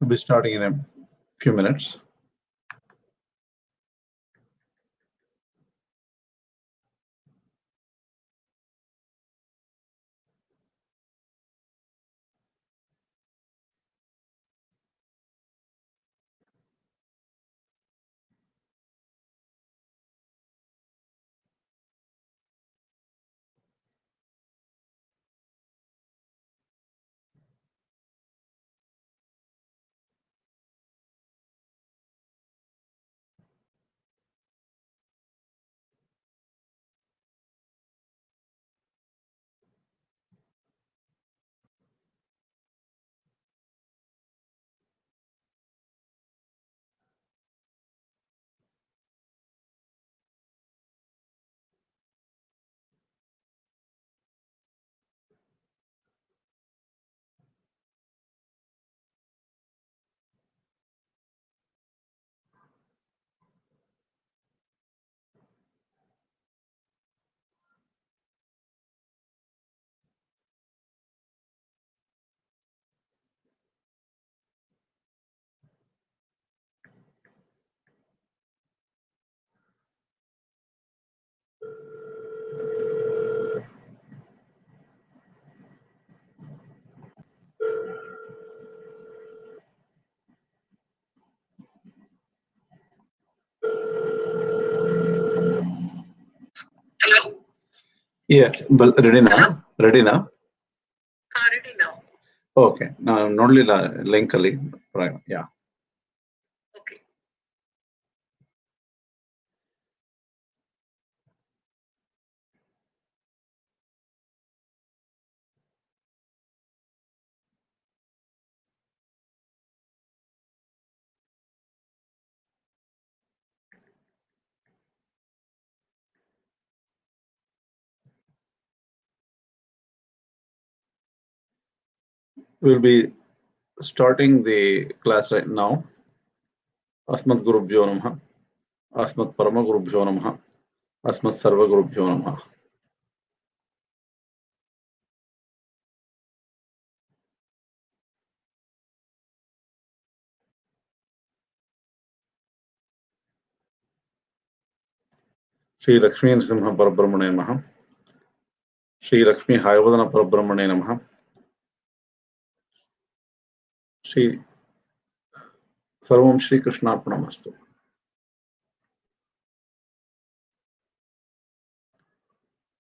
We'll be starting in a few minutes. Hello? Yeah, but ready now? Ready now? Ready now. Okay. Now, not only link right? Yeah. Okay. We'll be starting the class right now. Asmat Gurubhyo Namaha. Asmat Parama Gurubhyo Namaha. Asmat Sarva Gurubhyo Namaha. Shri Lakshmi Nrsimha Parabrahmane Namaha. Shri Lakshmi Hayavadana Parabrahmane Namaha. Shri Sarvam Shri Krishna Arpanamastu.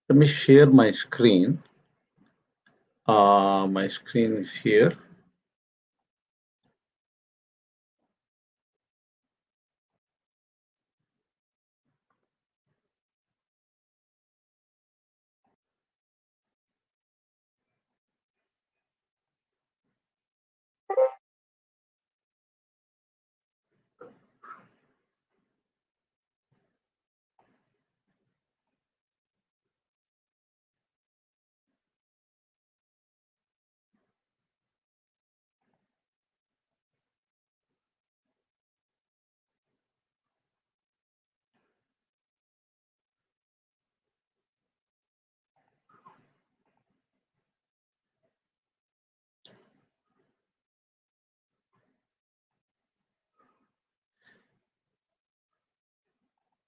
Let me share my screen. My screen is here.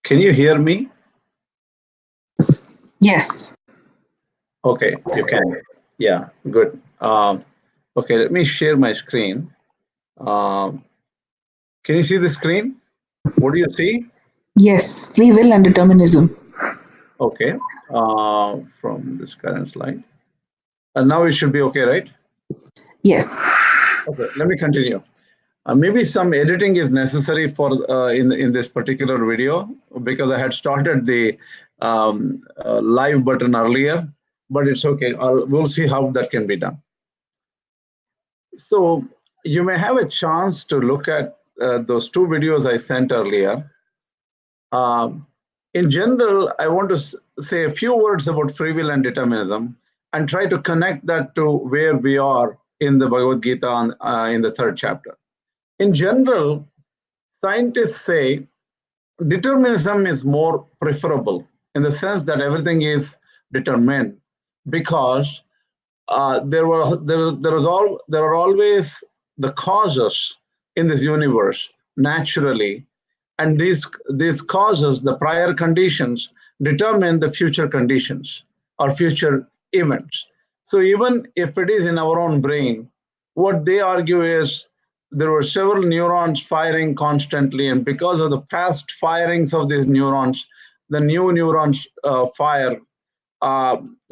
Can you hear me? Yes. Okay, you can. Yeah, good. Okay, let me share my screen. Can you see the screen? What do you see? Yes. Free will and determinism. Okay, from this current slide. And now it should be okay, right? Yes. Okay, let me continue. Maybe some editing is necessary for in this particular video because I had started the live button earlier, but it's okay. We'll see how that can be done. So you may have a chance to look at those two videos I sent earlier. In general, I want to say a few words about free will and determinism and try to connect that to where we are in the Bhagavad Gita in the 3rd chapter. In general, scientists say determinism is more preferable in the sense that everything is determined because there are always the causes in this universe naturally, and these causes, the prior conditions, determine the future conditions or future events. So even if it is in our own brain, what they argue is there were several neurons firing constantly, and because of the past firings of these neurons, the new neurons fire.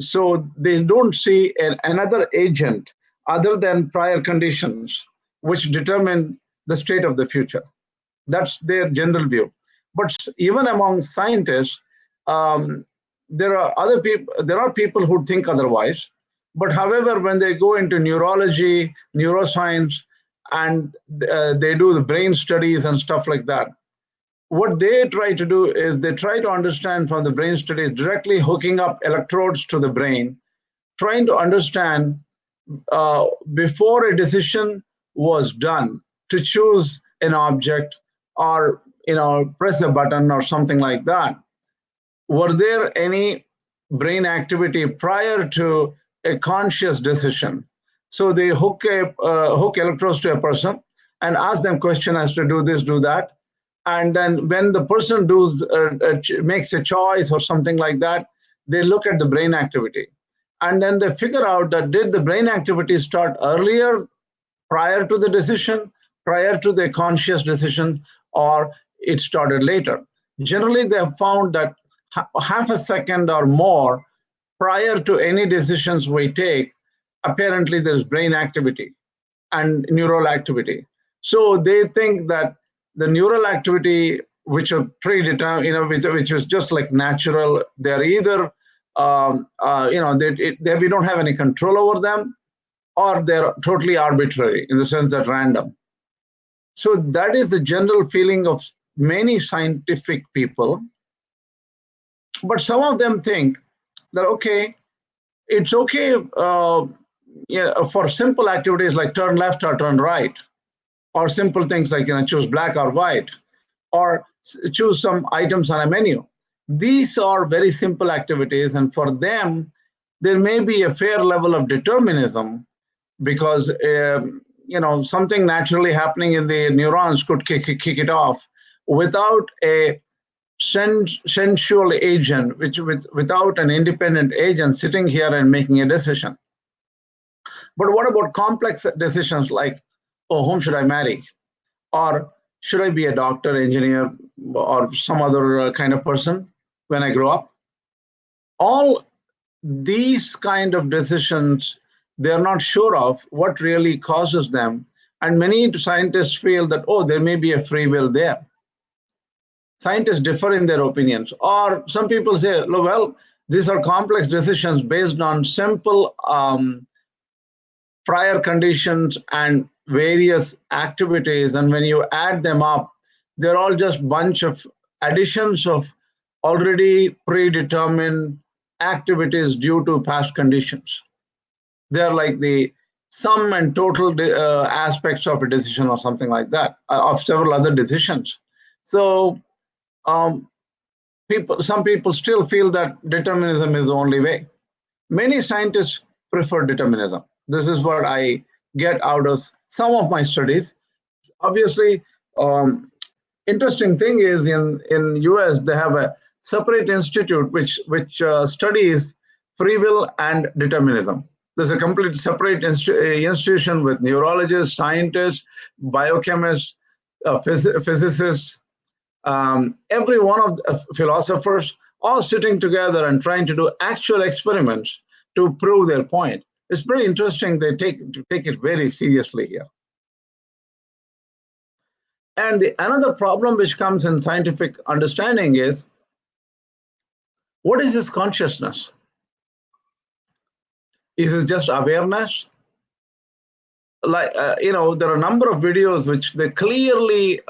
So they don't see another agent other than prior conditions which determine the state of the future. That's their general view. But even among scientists, um, there are other people. There are people who think otherwise. But however, when they go into neurology, neuroscience, and they do the brain studies and stuff like that, what they try to do is they try to understand from the brain studies, directly hooking up electrodes to the brain, trying to understand before a decision was done to choose an object or press a button or something like that, were there any brain activity prior to a conscious decision? So they hook electrodes to a person and ask them question as to do this, do that, and then when the person makes a choice or something like that, they look at the brain activity, and then they figure out that did the brain activity start earlier, prior to the decision, prior to the conscious decision, or it started later. Generally, they have found that half a second or more prior to any decisions we take, apparently there's brain activity and neural activity. So they think that the neural activity, which are predetermined, which is just like natural, they're either, we don't have any control over them, or they're totally arbitrary in the sense that random. So that is the general feeling of many scientific people. But some of them think that, okay, it's okay for simple activities like turn left or turn right, or simple things like choose black or white, or choose some items on a menu. These are very simple activities, and for them, there may be a fair level of determinism because something naturally happening in the neurons could kick it off without a sensual agent, without an independent agent sitting here and making a decision. But what about complex decisions like, oh, whom should I marry? Or should I be a doctor, engineer, or some other kind of person when I grow up? All these kind of decisions, they're not sure of what really causes them. And many scientists feel that, oh, there may be a free will there. Scientists differ in their opinions. Or some people say, well, these are complex decisions based on simple prior conditions and various activities, and when you add them up, they're all just bunch of additions of already predetermined activities due to past conditions. They're like the sum and total aspects of a decision or something like that, of several other decisions. So some people still feel that determinism is the only way. Many scientists prefer determinism. This is what I get out of some of my studies. Obviously, interesting thing is in US, they have a separate institute which studies free will and determinism. There's a complete separate institution with neurologists, scientists, biochemists, physicists, every one of the philosophers, all sitting together and trying to do actual experiments to prove their point. It's very interesting. They take it very seriously here. And another problem which comes in scientific understanding is, what is this consciousness? Is it just awareness? Like, there are a number of videos which they clearly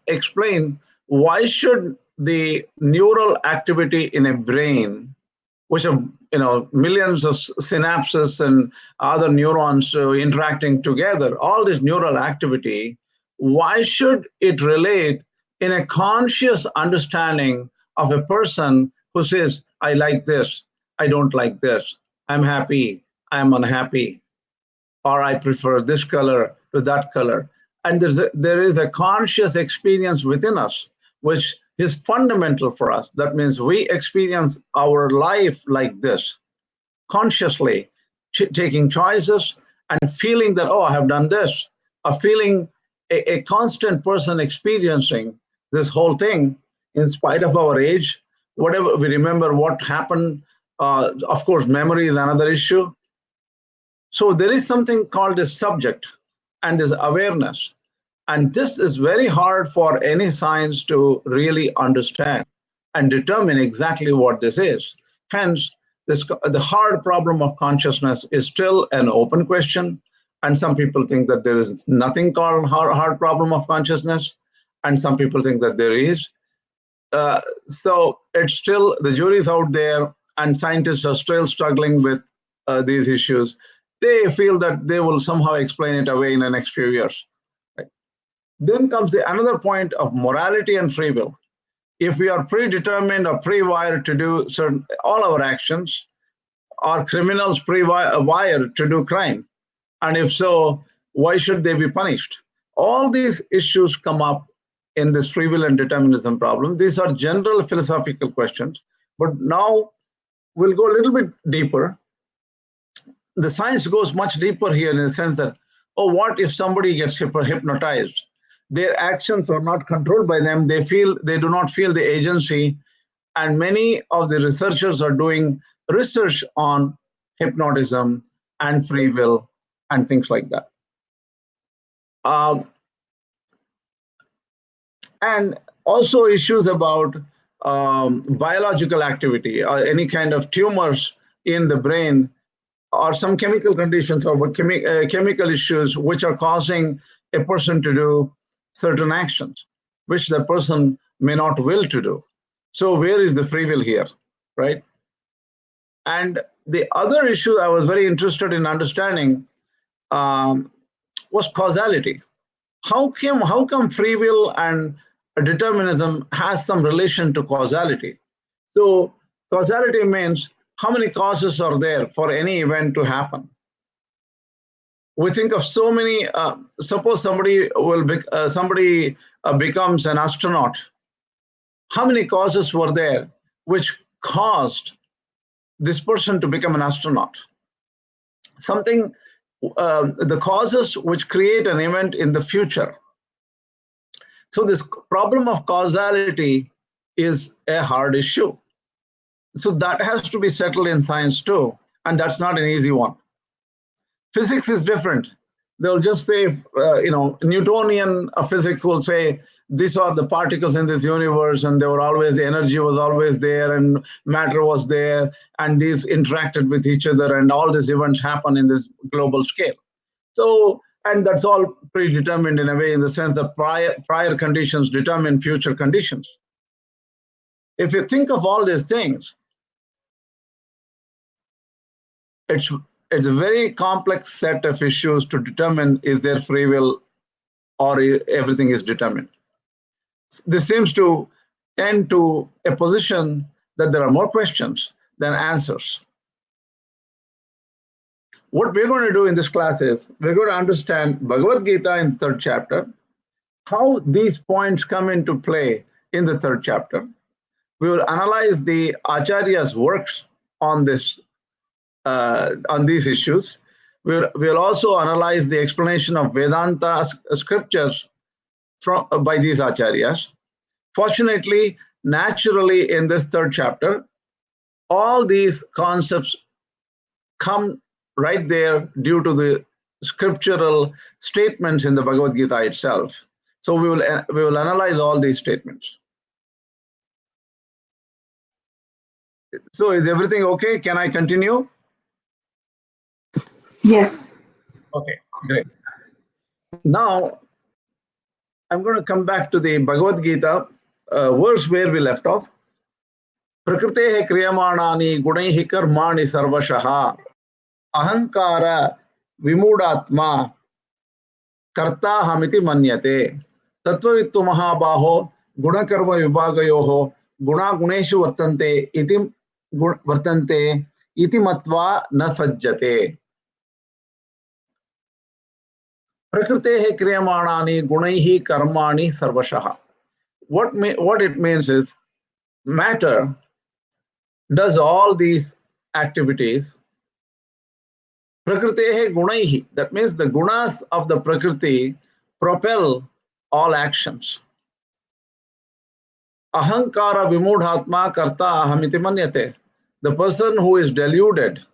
explain why should the neural activity in a brain, which are millions of synapses and other neurons interacting together, all this neural activity, why should it relate in a conscious understanding of a person who says, I like this, I don't like this, I'm happy, I'm unhappy, or I prefer this color to that color? And there is a conscious experience within us, which is fundamental for us. That means we experience our life like this, consciously taking choices and feeling that, oh, I have done this, a feeling, a constant person experiencing this whole thing in spite of our age, whatever we remember what happened. Of course, memory is another issue. So there is something called a subject and this awareness. And this is very hard for any science to really understand and determine exactly what this is. Hence, the hard problem of consciousness is still an open question. And some people think that there is nothing called hard problem of consciousness. And some people think that there is. So it's still, the jury's out there, and scientists are still struggling with these issues. They feel that they will somehow explain it away in the next few years. Right? Then comes another point of morality and free will. If we are predetermined or pre-wired to do all our actions, are criminals pre-wired to do crime? And if so, why should they be punished? All these issues come up in this free will and determinism problem. These are general philosophical questions, but now we'll go a little bit deeper. The science goes much deeper here in the sense that, oh, what if somebody gets hypnotized? Their actions are not controlled by them. They do not feel the agency. And many of the researchers are doing research on hypnotism and free will and things like that. And also issues about biological activity or any kind of tumors in the brain or some chemical conditions or chemical issues which are causing a person to do certain actions, which the person may not will to do. So where is the free will here, right? And the other issue I was very interested in understanding was causality. How come free will and determinism has some relation to causality? So causality means how many causes are there for any event to happen. We think of so many. Suppose somebody becomes an astronaut. How many causes were there which caused this person to become an astronaut? The causes which create an event in the future. So this problem of causality is a hard issue. So that has to be settled in science too, and that's not an easy one. Physics is different. They'll just say, Newtonian physics will say, these are the particles in this universe, and the energy was always there, and matter was there, and these interacted with each other, and all these events happen in this global scale. So, and that's all predetermined in a way, in the sense that prior conditions determine future conditions. If you think of all these things, it's a very complex set of issues to determine, is there free will or everything is determined? This seems to tend to a position that there are more questions than answers. What we're going to do in this class is we're going to understand Bhagavad Gita in the 3rd chapter, how these points come into play in the 3rd chapter. We will analyze the Acharya's works on this, on these issues. We'll also analyze the explanation of Vedanta scriptures by these Acharyas. Fortunately, naturally, in this 3rd chapter, all these concepts come right there due to the scriptural statements in the Bhagavad Gita itself. So we will analyze all these statements. So is everything okay? Can I continue? Yes. Okay, great. Now, I'm going to come back to the Bhagavad Gita verse where we left off. Prakritehe kriyamanani gunaihi karmani sarvashaha ahankara vimudatma karta hamiti manyate tattvavitu mahabaho gunakarma vibhagayoho guna guneshu vartante iti matva na sajjate. Prakritehe kriyamanani gunaihi karmani sarvashaha. What it means is matter does all these activities. Prakritehe gunaihi, that means the gunas of the Prakriti propel all actions. Ahankara vimudhatma karta ahamiti manyate. The person who is deluded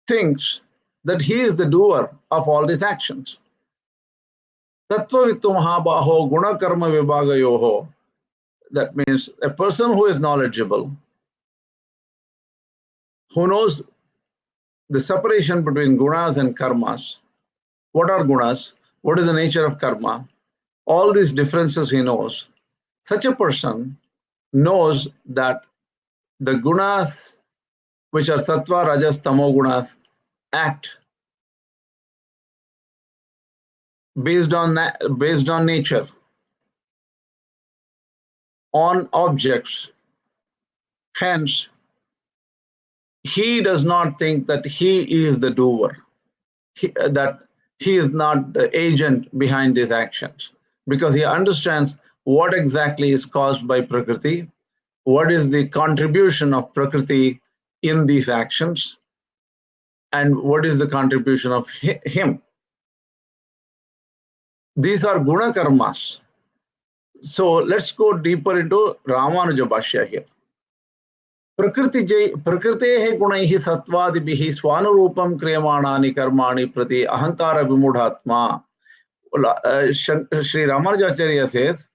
thinks that he is the doer of all these actions. Tattva vittu mahabaho guna karma vibhagayoho. That means a person who is knowledgeable, who knows the separation between gunas and karmas. What are gunas? What is the nature of karma? All these differences he knows. Such a person knows that the gunas, which are sattva, rajas, tamo gunas, act based on nature, on objects. Hence, he does not think that he is the doer, that he is not the agent behind these actions, because he understands what exactly is caused by Prakriti, what is the contribution of Prakriti in these actions, and what is the contribution of him. These are guna karmas. So let's go deeper into Ramanuja Bhashya here. प्रकृतेः गुणैः सत्त्वादिभिः स्वानुरूपं क्रियमाणानि कर्माणि प्रति अहंकार विमूढात्मा. Sri Ramanujacharya says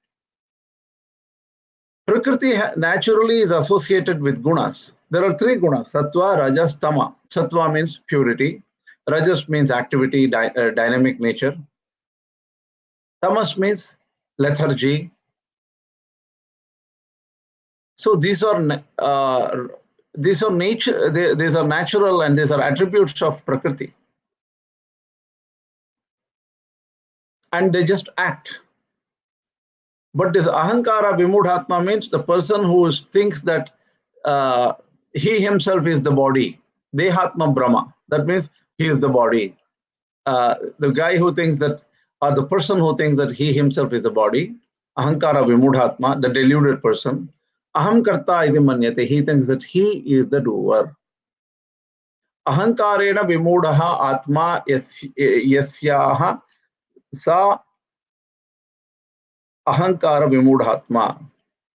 Prakriti naturally is associated with gunas. There are three gunas: sattva, rajas, tama. Sattva means purity, rajas means activity, dynamic nature, tamas means lethargy. So these are nature. These are natural, and these are attributes of Prakriti, and they just act. But this ahankara vimudhatma means the person who thinks that he himself is the body. Dehatma Brahma. That means he is the body. The guy who thinks that, or the person who thinks that he himself is the body, ahankara vimudhatma, the deluded person. Aham karta iti manyate. He thinks that he is the doer. Ahankarena vimudaha atma yasyaha sa ahankara vimudhatma.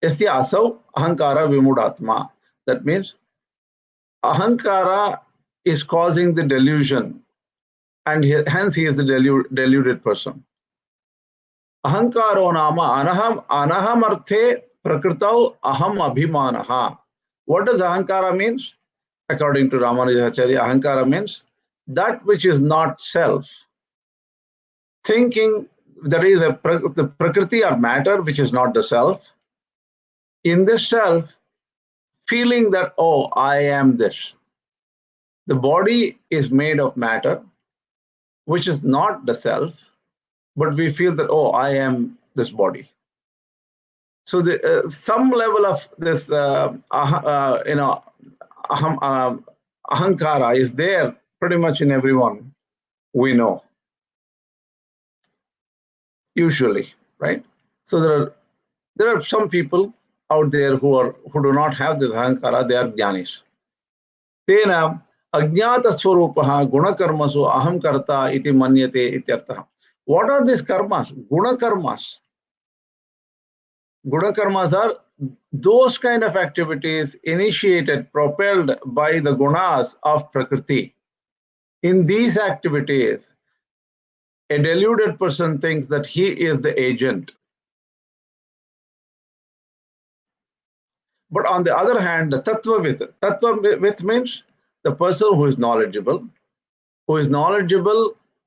Yasya asau ahankara vimudhatma. That means ahankara is causing the delusion, and hence he is the deluded person. Ahankaro nama anahamarte prakritau aham abhimanaha. What does ahankara means? According to Ramanujacharya, ahankara means that which is not self. Thinking there is the prakriti or matter which is not the self. In this self, feeling that, oh, I am this. The body is made of matter, which is not the self, but we feel that, oh, I am this body. So some level of this, ahankara is there pretty much in everyone we know, usually, right? So there are some people out there who do not have this ahankara. They are jnanis. Tena ajnata swarupaha gunakarmasu aham karta iti manyate ityartha. What are these karmas? Gunakarmas. Gunakarmas are those kind of activities initiated, propelled by the gunas of Prakriti. In these activities, a deluded person thinks that he is the agent. But on the other hand, the Tattvavit means the person who is knowledgeable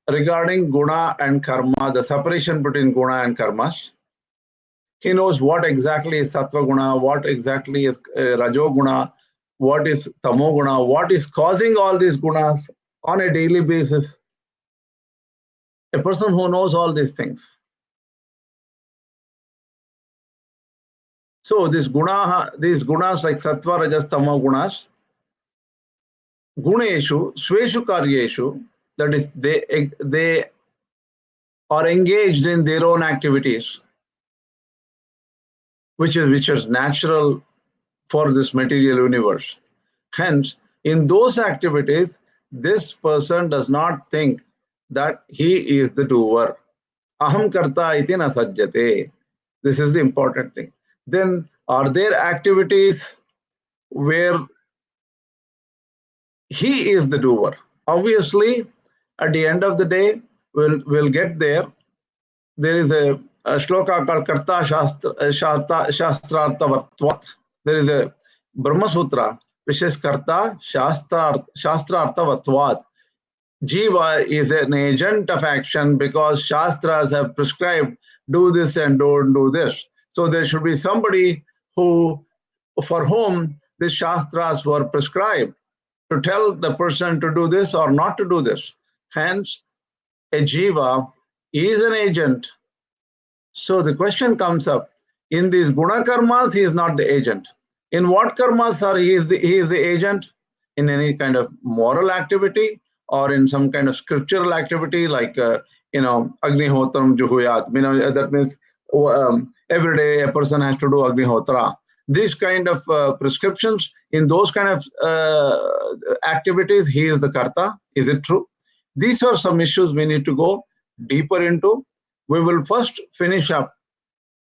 regarding guna and karma, the separation between guna and karmas. He knows what exactly is sattva guna, what exactly is rajo guna, what is tamo guna, what is causing all these gunas on a daily basis. A person who knows all these things. So these gunas like sattva, rajas, tamo gunas, guneshu, sveshu karyeshu, that is, they are engaged in their own activities, which is natural for this material universe. Hence, in those activities, this person does not think that he is the doer. Aham karta iti na sajjate. This is the important thing. Then, are there activities where he is the doer? Obviously, at the end of the day, we'll get there. There is a shloka called Karta Shastrarthavatvat. There is a Brahma Sutra which is Karta Shastrarthavatvat. Jiva is an agent of action because Shastras have prescribed do this and don't do this. So there should be somebody for whom the Shastras were prescribed to tell the person to do this or not to do this. Hence, a Jiva is an agent. So the question comes up, in these guna karmas, he is not the agent. In what karmas he is the agent? In any kind of moral activity or in some kind of scriptural activity like, Agnihotram Juhuyat. That means every day a person has to do Agnihotra. These kind of prescriptions, in those kind of activities, he is the karta. Is it true? These are some issues we need to go deeper into. We will first finish up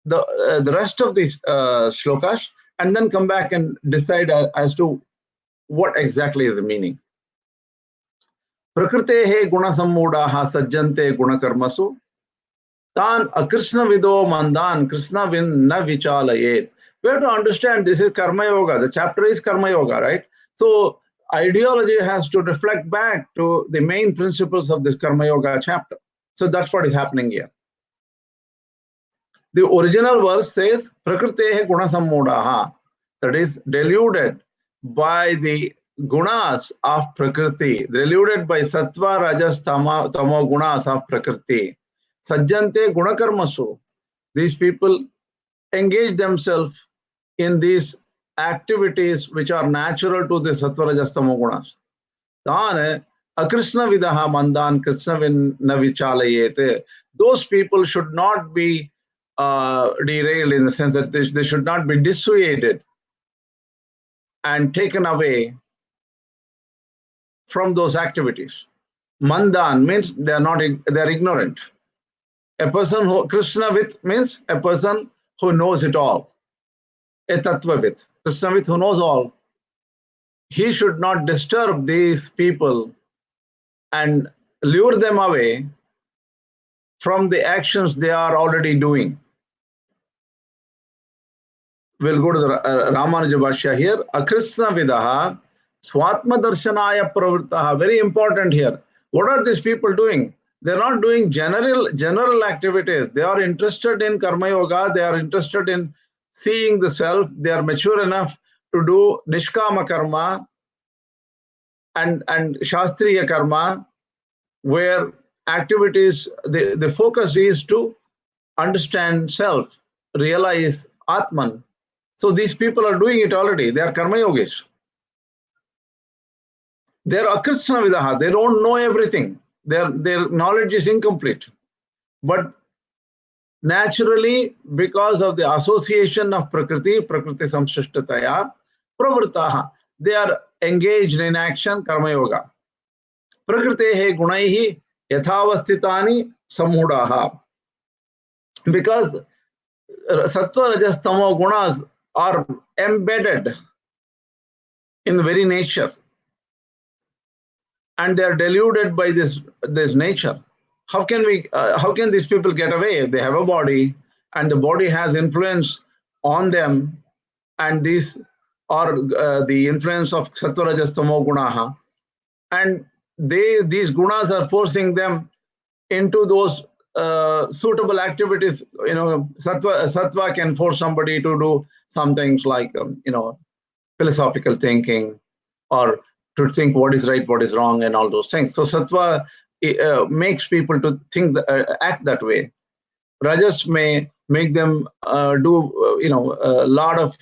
the rest of these shlokas and then come back and decide as to what exactly is the meaning. Prakritehe gunasammudaha sajjante gunakarmasu tan akrishna vido mandan krishna vin na vichalayet. We have to understand this is karma yoga. The chapter is karma yoga, right? So ideology has to reflect back to the main principles of this karma yoga chapter. So that's what is happening here. The original verse says, Prakritehe gunasammudaha, that is deluded by the gunas of Prakriti, deluded by Sattva, Rajas, Tamo gunas of Prakriti. Sajjante gunakarmasu. These people engage themselves in these activities which are natural to the Sattva, Rajas, Tamo gunas. Tane akrishna vidaha mandan krishna vin na vichalayete. Those people should not be derailed in the sense that they should not be dissuaded and taken away from those activities. Mandan means they are ignorant. A person who Krishnavit means a person who knows it all. A Tattvavit, Krishnavit who knows all. He should not disturb these people and lure them away from the actions they are already doing. We'll go to the Ramanuja.org here. Akrishna vidaha swatma darshanaya pravrittaha. Very important here. What are these people doing? They're not doing general activities. They are interested in karma yoga. They are interested in seeing the self. They are mature enough to do nishkama karma and shastriya karma, where activities, the focus is to understand self, realize Atman. So these people are doing it already. They are karma yogis. They are akrishna vidaha. They don't know everything. Their knowledge is incomplete. But naturally, because of the association of Prakriti samshrishtataya, pravrittaha, they are engaged in action, karma yoga. Prakritehe gunaihi yathavastitani sammudaha. Because sattva, rajas, tamo gunas are embedded in the very nature, and they are deluded by this nature. How can these people get away? They have a body, and the body has influence on them, and these are the influence of sattva, rajas, tamo gunaha, and these gunas are forcing them into those suitable activities. Sattva can force somebody to do some things like philosophical thinking, or to think what is right, what is wrong, and all those things. So sattva makes people to think, act that way. Rajas may make them do a lot of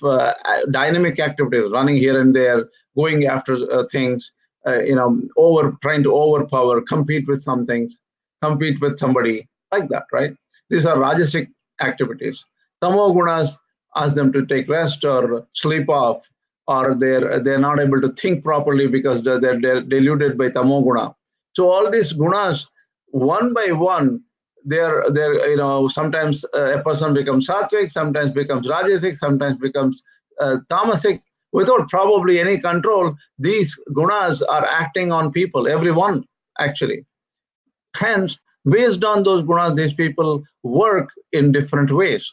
dynamic activities, running here and there, going after things, trying to overpower, compete with some things, compete with somebody. like that, right? These are rajasic activities. Tamo gunas ask them to take rest or sleep off, or they're not able to think properly because they're deluded by tamo guna. So all these gunas, one by one, they're sometimes a person becomes sattvic, sometimes becomes rajasic, sometimes becomes tamasic. Without probably any control, these gunas are acting on people, everyone actually. Hence, based on those gunas, these people work in different ways.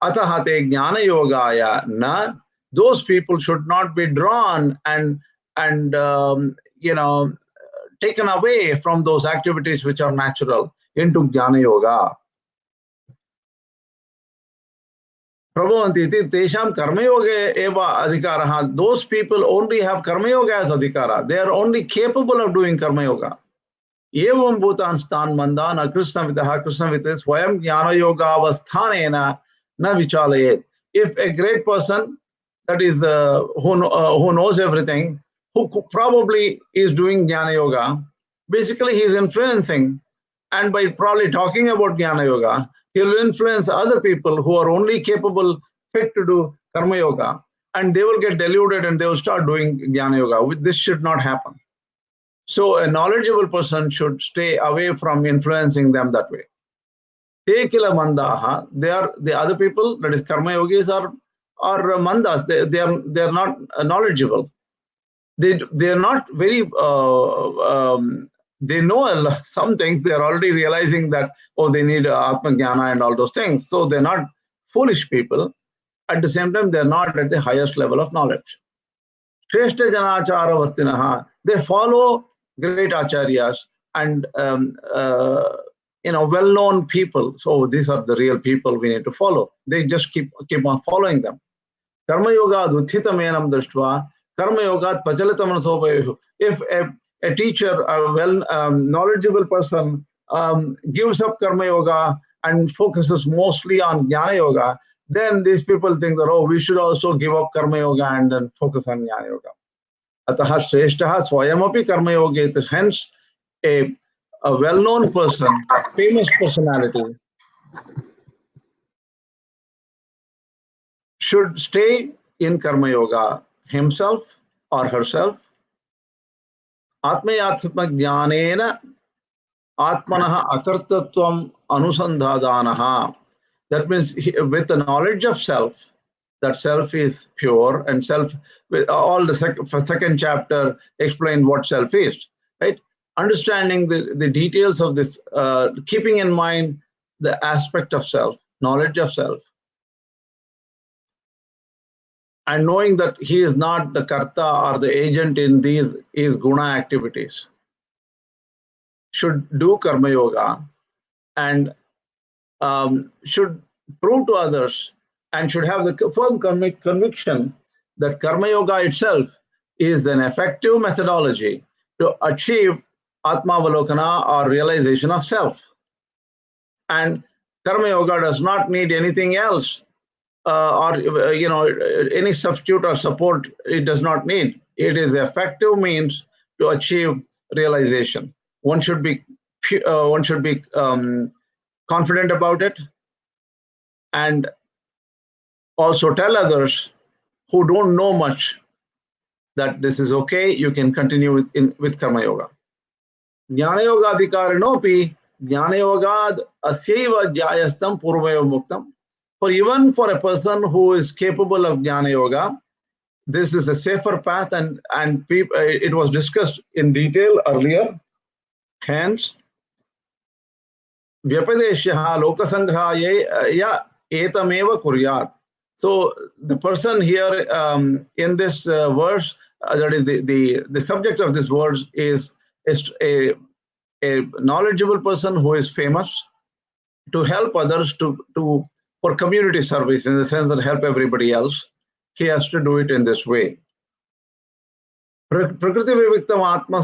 Atahate jnana yogaya na, those people should not be drawn and taken away from those activities which are natural into jnana yoga. Prabhavanti iti tesham karma yoga eva adhikaraha. Those people only have karma yoga as adhikara. They are only capable of doing karma yoga. Evam bhutan stan mandan akrishna vidaha krishna vitis swayam jnana yoga avasthanena na vichalayet. If a great person that is who knows everything, who probably is doing jnana yoga, basically he is influencing, and by probably talking about jnana yoga, he will influence other people who are only capable, fit to do karma yoga, and they will get deluded and they will start doing jnana yoga. This should not happen. So a knowledgeable person should stay away from influencing them that way. Tekila mandaha, they are the other people, that is karma yogis, are mandas. They are not knowledgeable. They are not very. They know some things. They are already realizing that they need atma jnana and all those things. So they're not foolish people. At the same time, they're not at the highest level of knowledge. Shrestha janachara vastinaha, they follow great acharyas and well-known people. So these are the real people we need to follow. They just keep on following them. Karma yoga udhitamenam drishtva, karma yoga pachalitam sopayehu. If a teacher, a well knowledgeable person gives up karma yoga and focuses mostly on jnana yoga, then these people think that, we should also give up karma yoga and then focus on jnana yoga. Ataha shreshtaha swayamapi karma yoga. Hence, a well-known person, famous personality, should stay in karma yoga himself or herself. Atmayatma jnanena atmanaha akartatvam anusandhadanaha. That means with the knowledge of self, that self is pure, and self, with all the second chapter explained what self is, right? Understanding the details of this, keeping in mind the aspect of self, knowledge of self, and knowing that he is not the karta or the agent in these is guna activities, should do karma yoga and should prove to others and should have the firm conviction that karma yoga itself is an effective methodology to achieve atmavalokana or realization of self. And karma yoga does not need anything else or any substitute or support. It does not need. It is effective means to achieve realization. One should be confident about it, and also tell others who don't know much that this is okay. You can continue with karma yoga. Jnana yoga adhikarinopi jnana yogad asyaiva jayastam purvaya muktam. For even for a person who is capable of jnana yoga, this is a safer path, and it was discussed in detail earlier. Hence, vyapadeshyaha lokasangraye etameva kuryat. So the person here in this verse, that is the subject of this verse, is a knowledgeable person who is famous to help others for community service, in the sense that help everybody else. He has to do it in this way. Prakriti viviktam atma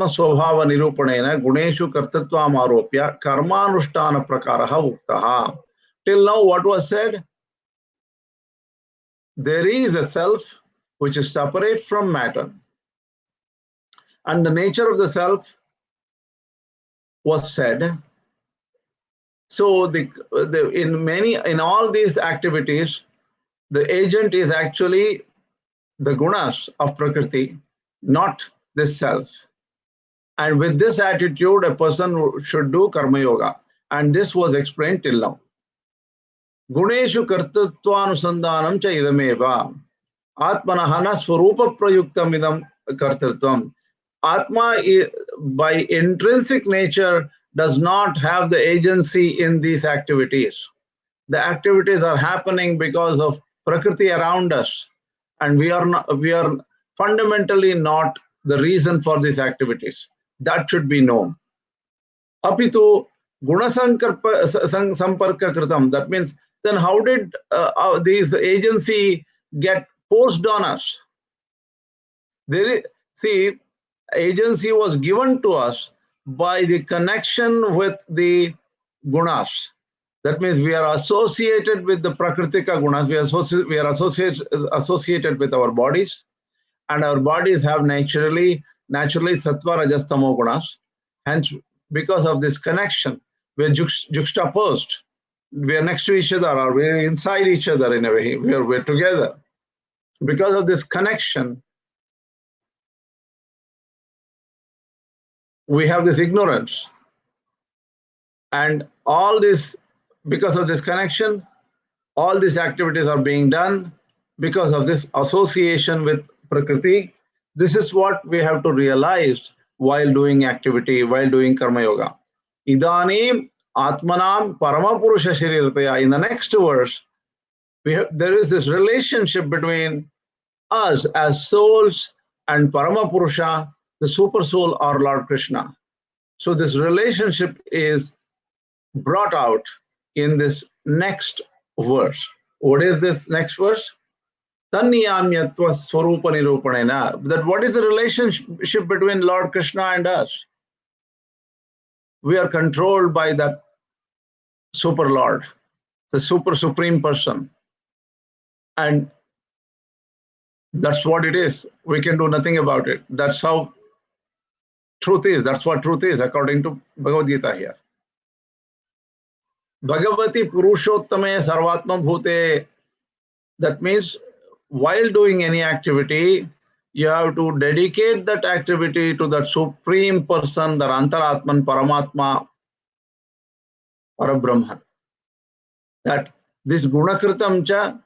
swabhava nirupanena guneshu kartatvam aropya karmanushtana prakaraha uktaha. Till now, what was said? There is a self which is separate from matter, and the nature of the self was said, So in all these activities, the agent is actually the gunas of Prakriti, not this self. And with this attitude, a person should do karma yoga. And this was explained till now. Guneshu kartatvanusandhanam cha idameva. Atmanah na swarupa prayuktam idam kartatvam. Atma, by intrinsic nature, does not have the agency in these activities. The activities are happening because of Prakriti around us, and we are fundamentally not the reason for these activities. That should be known. Apitu samparka kritam. That means, then how did these agency get forced on us? See, agency was given to us by the connection with the gunas. That means we are associated with the prakritika gunas. We are associated with our bodies, and our bodies have naturally sattva, rajas, tamo gunas. Hence, because of this connection, we are juxtaposed. We are next to each other, or we are inside each other in a way. We're together. Because of this connection, we have this ignorance. And all this, because of this connection, all these activities are being done because of this association with Prakriti. This is what we have to realize while doing activity, while doing karma yoga. Idanim atmanam paramapurusha sharirataya. In the next verse, there is this relationship between us as souls and Paramapurusha, the super soul, or Lord Krishna. So this relationship is brought out in this next verse. What is this next verse? Tanniyamyatva swarupa nirupanena. That what is the relationship between Lord Krishna and us? We are controlled by that super Lord, the super supreme person. And that's what it is. We can do nothing about it. That's how truth is. That's what truth is according to Bhagavad Gita here. Bhagavati Purushottame Sarvatma Bhute. That means while doing any activity, you have to dedicate that activity to that supreme person, the Antaratman, Paramatma, Parabrahman. That this Gunakritam cha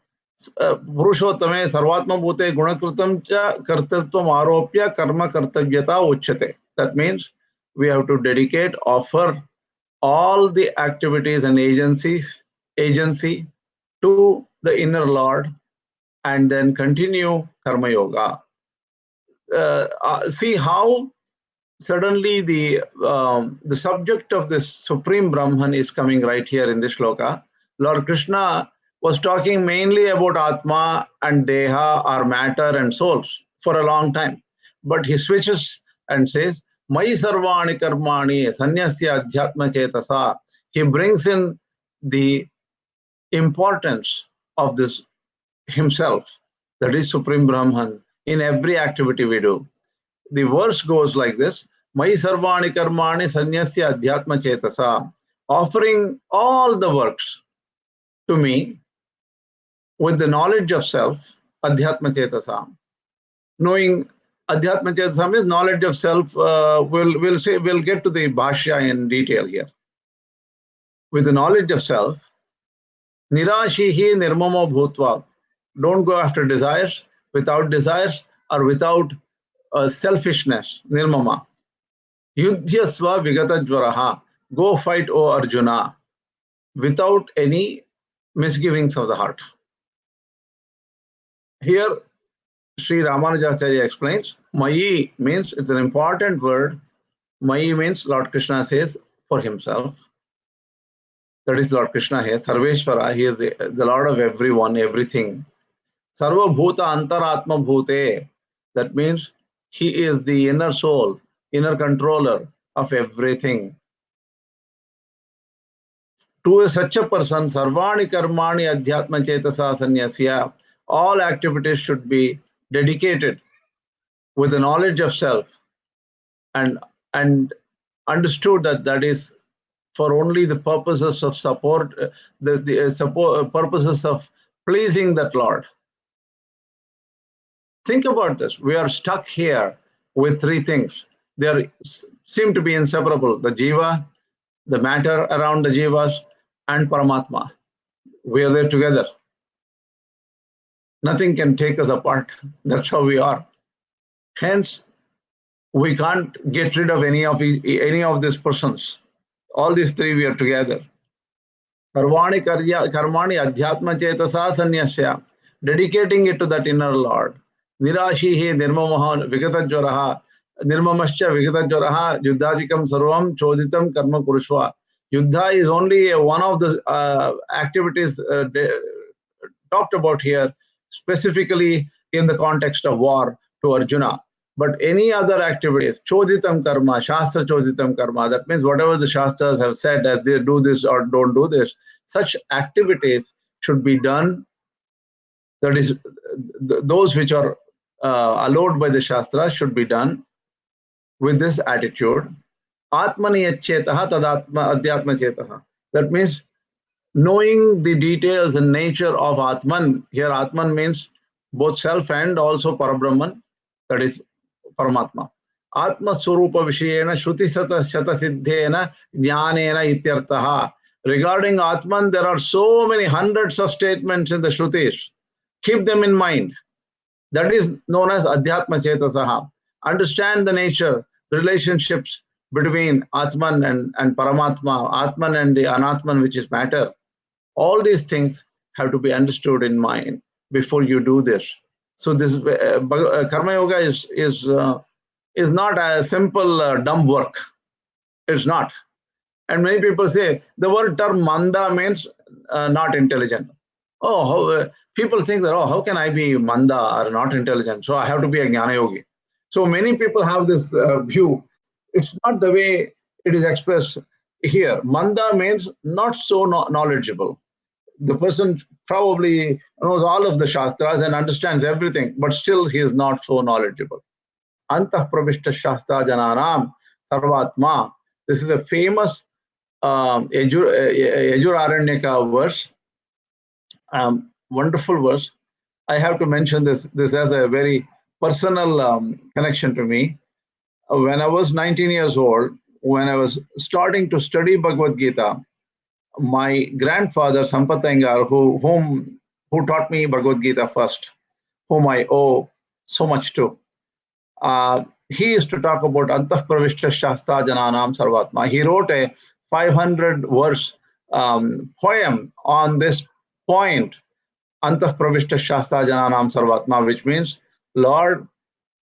Purushottame Sarvatma Bhute Gunakritam cha Kartatvam Aropya Karma Kartavyata Uchyate. That means we have to dedicate, offer all the activities and agency to the inner Lord, and then continue karma yoga. See how suddenly the subject of this supreme Brahman is coming right here in this shloka. Lord Krishna was talking mainly about Atma and Deha, or matter and souls, for a long time. But he switches and says, Mai sarvani karmani sanyasya adhyatma chetasa. He brings in the importance of this himself, that is Supreme Brahman, in every activity we do. The verse goes like this: Mai sarvani karmani sanyasya adhyatma chetasa, offering all the works to me with the knowledge of self, adhyatma chetasa. Knowing adhyatma chetasa means knowledge of self. We'll get to the bhashya in detail here. With the knowledge of self, nirashihi nirmamo bhutva. Don't go after desires, without desires, or without selfishness, nirmama. Yudhyasva vigata jvaraha. Go fight, O Arjuna, without any misgivings of the heart. Here, Sri Ramanuja.org explains, Mayi means, it's an important word. Mayi means, Lord Krishna says, for himself. That is Lord Krishna here, Sarveshwara. He is the Lord of everyone, everything. Sarva Bhuta Antaratma Bhute. That means he is the inner soul, inner controller of everything. To such a person, Sarvani Karmani Adhyatma Chetasa Sanyasya, all activities should be dedicated with the knowledge of self, and understood that that is for only the purposes of support, purposes of pleasing that Lord. Think about this. We are stuck here with three things. They seem to be inseparable: the Jiva, the matter around the Jivas, and Paramatma. We are there together. Nothing can take us apart. That's how we are. Hence, we can't get rid of any of these persons. All these three, we are together. Karmani adhyatma chetasa sanyasya, dedicating it to that inner Lord. Nirashihi nirmamaha vigatajvaraha, nirmamascha vigatajvaraha, yuddhadikam sarvam choditam karma kurushva. Yuddha is only one of the activities talked about here, specifically in the context of war to Arjuna. But any other activities, choditam karma, shastra choditam karma, that means whatever the shastras have said, as they do this or don't do this, such activities should be done. That is, those which are allowed by the shastras should be done with this attitude. Atmani yachetaha tadatma adhyatma chetaha. That means knowing the details and nature of Atman. Here Atman means both self and also Parabrahman, that is Paramatma. Atma Swarupa Vishayena Shruti Shata Siddhena Jnanena Ityartaha. Regarding Atman, there are so many hundreds of statements in the Shrutis. Keep them in mind. That is known as Adhyatma Chetasaha. Understand the nature, relationships between Atman and Paramatma, Atman and the Anatman, which is matter. All these things have to be understood in mind before you do this. So this Karma Yoga is not a simple dumb work. It's not. And many people say the word term manda means not intelligent. People think that, how can I be manda or not intelligent? So I have to be a Jnana Yogi. So many people have this view. It's not the way it is expressed here. Manda means not so knowledgeable. The person probably knows all of the Shastras and understands everything, but still he is not so knowledgeable. Antah pravishta Shastra Jananam Sarvatma. This is a famous Yajuraranyaka verse, wonderful verse. I have to mention this. This has a very personal connection to me. When I was 19 years old, when I was starting to study Bhagavad Gita, my grandfather Sampatangar, who taught me Bhagavad Gita first, whom I owe so much to, he used to talk about Antah Pravishta Shasta Jananam Sarvatma. He wrote a 500 verse poem on this point, Antah Pravishta Shasta Jananam Sarvatma, which means Lord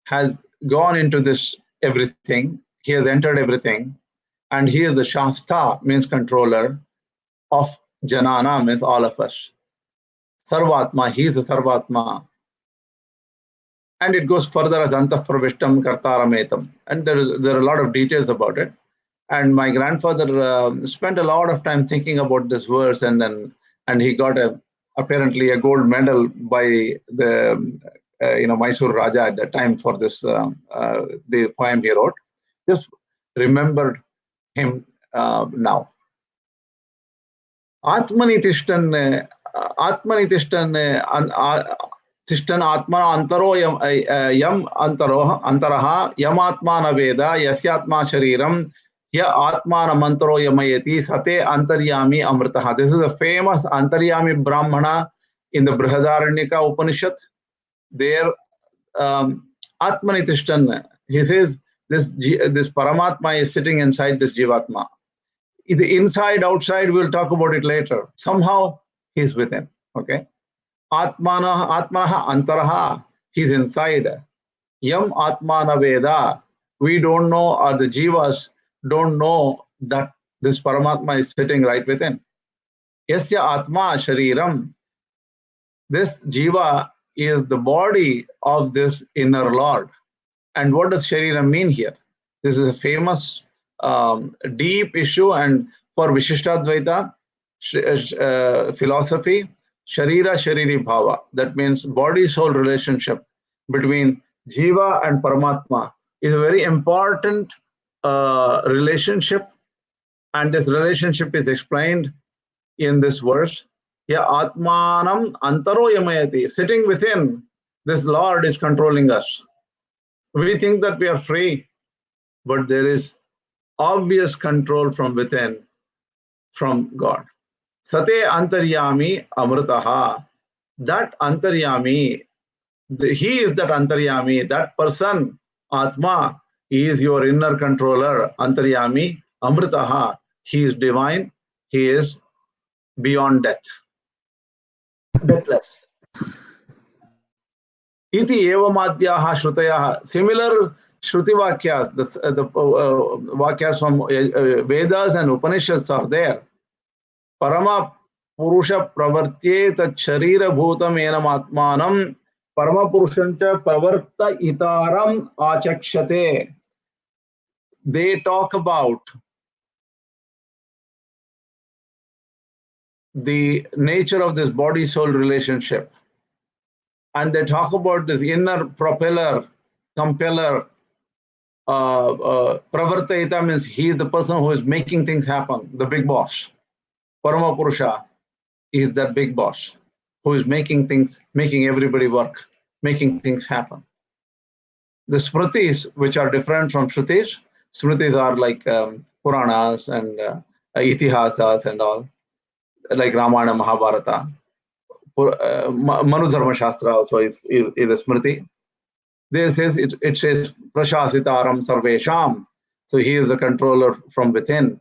has gone into this everything. He has entered everything, and he is the Shasta, means controller, of Janana, means all of us. Sarvatma, he is the Sarvatma. And it goes further as Antah Pravishtam Kartarametam. And there are a lot of details about it. And my grandfather spent a lot of time thinking about this verse, and he got apparently a gold medal by the Mysore Raja at that time for this the poem he wrote. Just remembered him now. Atmani Tishtan Atmana Antaro Yam Antaraha Yam Atmana Veda Yasyatma Shariram Ya Atmana Mantaro Yamayati Sate Antaryami Amritaha. This is a famous Antaryami Brahmana in the Brihadaranyaka Upanishad. There, Atmani Tishtan, he says this Paramatma is sitting inside this Jivatma. The inside, outside, we'll talk about it later. Somehow he's within. Okay. Atmanaha Antaraha, he's inside. Yam Atmana Veda, we don't know, or the Jivas don't know that this Paramatma is sitting right within. Yasya Atma Shariram, this Jiva is the body of this inner Lord. And what does Shariram mean here? This is a famous, deep issue, and for Vishishtadvaita philosophy, Sharira Shariri Bhava, that means body-soul relationship between Jiva and Paramatma is a very important relationship And this relationship is explained in this verse. Ya Atmanam Antaro Yamayati. Sitting within, this Lord is controlling us. We think that we are free, but there is obvious control from within, from God. Sate Antaryami Amritaha. That Antaryami, he is that Antaryami, that person, Atma, he is your inner controller, Antaryami, Amritaha. He is divine, he is beyond death, deathless. Iti evamadhyaha shrutayaha. Similar Shruti Vakyas, the Vakyas from Vedas and Upanishads are there. Parama Purusha Pravartyet Sharira Bhutam Enam Atmanam Parama Purushancha Pravarta Itaram Achakshate. They talk about the nature of this body-soul relationship. And they talk about this inner propeller, compeller. Pravartayita means he is the person who is making things happen, the big boss. Parama Purusha is that big boss who is making things, making everybody work, making things happen. The Smritis, which are different from Shrutis, Smritis are like Puranas and Itihasas and all, like Ramayana, Mahabharata. Manu Dharma Shastra also is a Smriti. There says it says Prashasitaram Sarvesham. So he is the controller from within.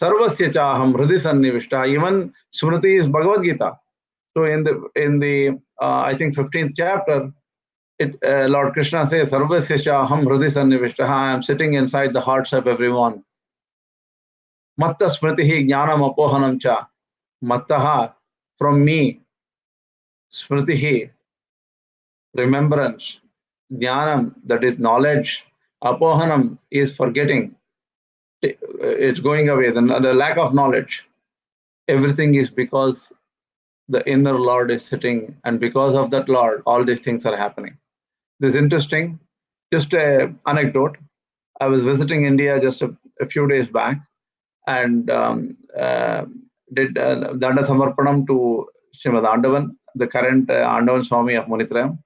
Sarvasya Chaham Hridi Sannivishta. Even Smriti is Bhagavad Gita. So in the I think 15th chapter, Lord Krishna says Sarvasya Chaham Hridi Sannivishta. I am sitting inside the hearts of everyone. Matta Smritihi Jnanam Apohanam Cha. Mattaha, from me. Smritihi, remembrance. Jnanam, that is knowledge. Apohanam is forgetting. It's going away, the lack of knowledge. Everything is because the inner Lord is sitting, and because of that Lord, all these things are happening. This is interesting. Just an anecdote. I was visiting India just a few days back and did Danda Samarpanam to Srimad Andavan, the current Andavan Swami of Munitrayam.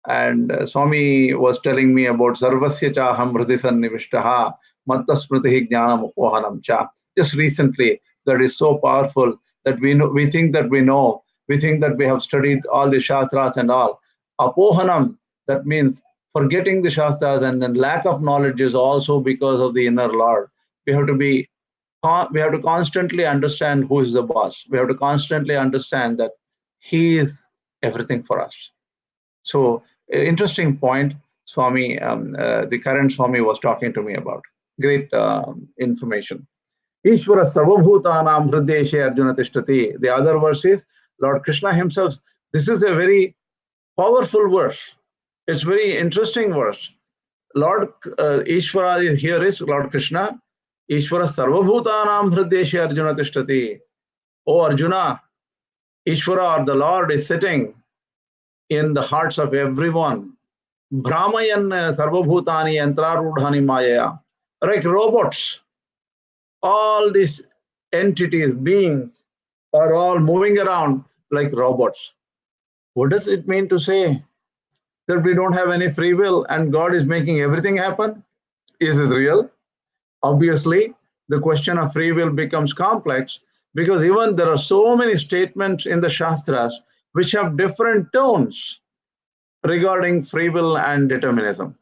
And Swami was telling me about Sarvasya Chaham Hridi Sannivishtaha Matta Smritihi Jnanam Upohanam Cha. Just recently, that is so powerful that we think that we know, we think that we have studied all the Shastras and all. Apohanam, that means forgetting the Shastras, and then lack of knowledge is also because of the inner Lord. We have to constantly understand who is the boss. We have to constantly understand that he is everything for us. So, interesting point, Swami, the current Swami was talking to me about. Great information. Ishwara Sarvabhutanam Hrideshe Arjuna Tishtati. The other verse is Lord Krishna himself. This is a very powerful verse. It's very interesting verse. Lord Ishwara here is Lord Krishna. Ishwara Sarvabhutanam Hrideshe Arjuna Tishtati. Oh Arjuna, Ishwara or the Lord is sitting in the hearts of everyone. Brahmayan Sarvabhutani Yantrarudhani Maya. Like robots, all these entities, beings are all moving around like robots. What does it mean to say that we don't have any free will and God is making everything happen? Is this real? Obviously, the question of free will becomes complex because even there are so many statements in the Shastras which have different tones regarding free will and determinism.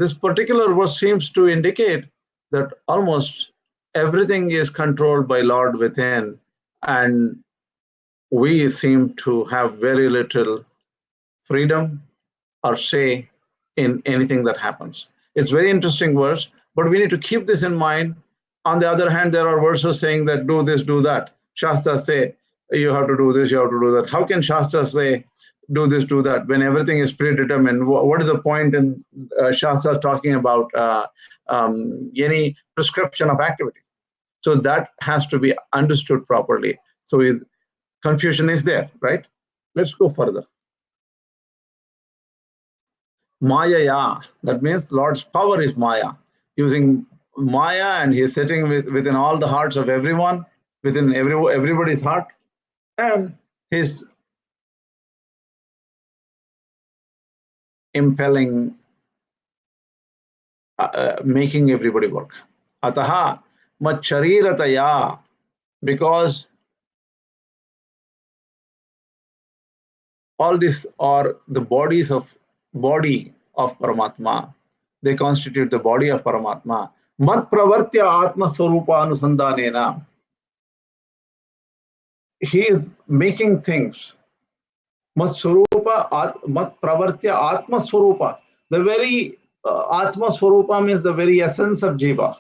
This particular verse seems to indicate that almost everything is controlled by Lord within, and we seem to have very little freedom or say in anything that happens. It's very interesting verse, but we need to keep this in mind. On the other hand, there are verses saying that do this, do that. Shastras say you have to do this, you have to do that. How can Shastras say do this, do that when everything is predetermined? What is the point in Shastras talking about any prescription of activity? So that has to be understood properly. So confusion is there, right? Let's go further. Maya, that means Lord's power is Maya, using Maya, and he is sitting within all the hearts of everyone, within everybody's heart, and he's impelling, making everybody work. Ataha macharirataya, because all these are the body of Paramatma. They constitute the body of Paramatma. Mat pravartya atma swarupa anusandanena. He is making things. Mat pravartya atma swarupa. The very atma swarupa means the very essence of Jiva.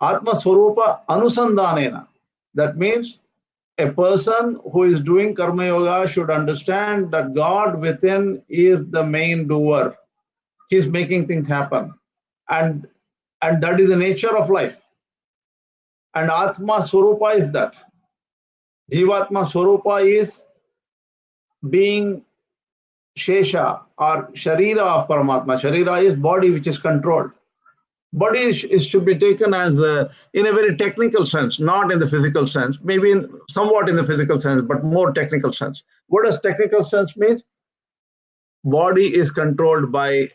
Atma swarupa anusandanena. That means a person who is doing karma yoga should understand that God within is the main doer. He's making things happen. And that is the nature of life. And Atma Swarupa is that. Jivatma Swarupa is being Shesha or Sharira of Paramatma. Sharira is body which is controlled. Body is should be taken as in a very technical sense, not in the physical sense, maybe somewhat in the physical sense, but more technical sense. What does technical sense mean? Body is controlled by